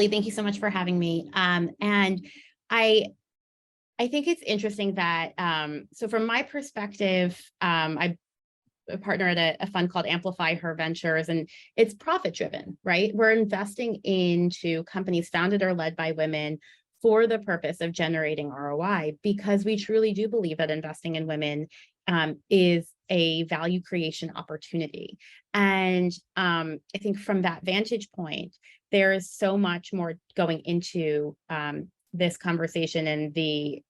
Julie, thank you so much for having me. And I think it's interesting that, so from my perspective, I partner at a fund called Amplify Her Ventures, and it's profit driven, right? We're investing into companies founded or led by women for the purpose of generating ROI, because we truly do believe that investing in women is a value creation opportunity. And I think from that vantage point, there is so much more going into this conversation and the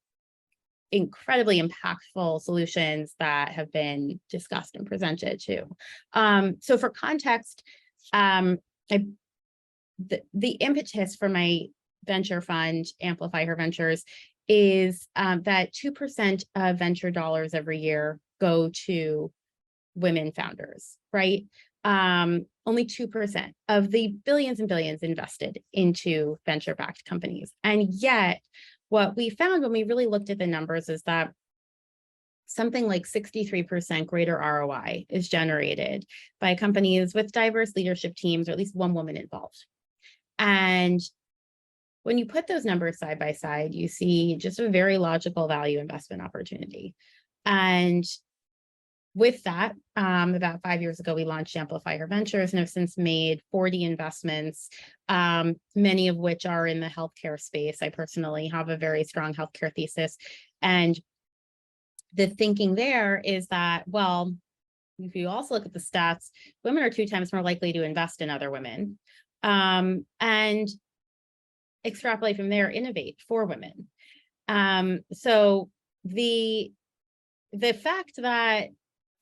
incredibly impactful solutions that have been discussed and presented too. So for context, the impetus for my venture fund, Amplify Her Ventures, is that 2% of venture dollars every year go to women founders, right? Only 2% of the billions and billions invested into venture-backed companies. And yet, what we found when we really looked at the numbers is that something like 63% greater ROI is generated by companies with diverse leadership teams, or at least one woman involved. And when you put those numbers side by side, you see just a very logical value investment opportunity. And with that, about 5 years ago, we launched Amplify Her Ventures and have since made 40 investments, many of which are in the healthcare space. I personally have a very strong healthcare thesis. And the thinking there is that, well, if you also look at the stats, women are 2 times more likely to invest in other women. And extrapolate from there, innovate for women. So the fact that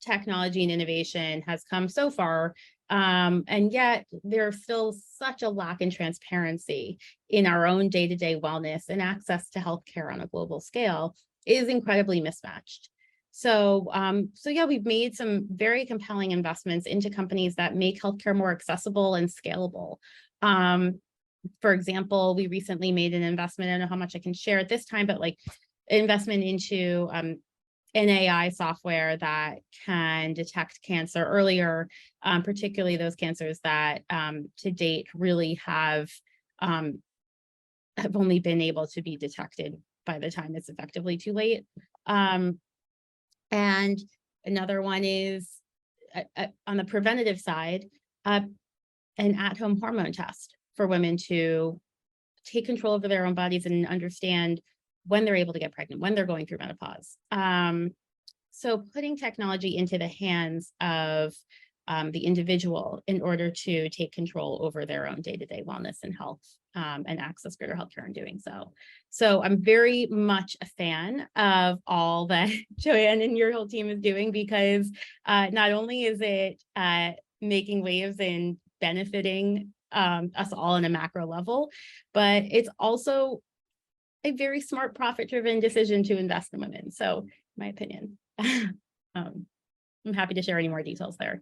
technology and innovation has come so far, and yet there's still such a lack in transparency in our own day-to-day wellness and access to healthcare on a global scale is incredibly mismatched. So, yeah, we've made some very compelling investments into companies that make healthcare more accessible and scalable. For example, we recently made an investment, I don't know how much I can share at this time, but like investment into an AI software that can detect cancer earlier, particularly those cancers that to date really have only been able to be detected by the time it's effectively too late. And another one is on the preventative side, an at-home hormone test for women to take control over their own bodies and understand when they're able to get pregnant, when they're going through menopause. So putting technology into the hands of the individual in order to take control over their own day-to-day wellness and health and access greater healthcare in doing so. So I'm very much a fan of all that Joanne and your whole team is doing, because not only is it making waves and benefiting us all on a macro level, but it's also a very smart, profit-driven decision to invest in women. So, in my opinion, I'm happy to share any more details there.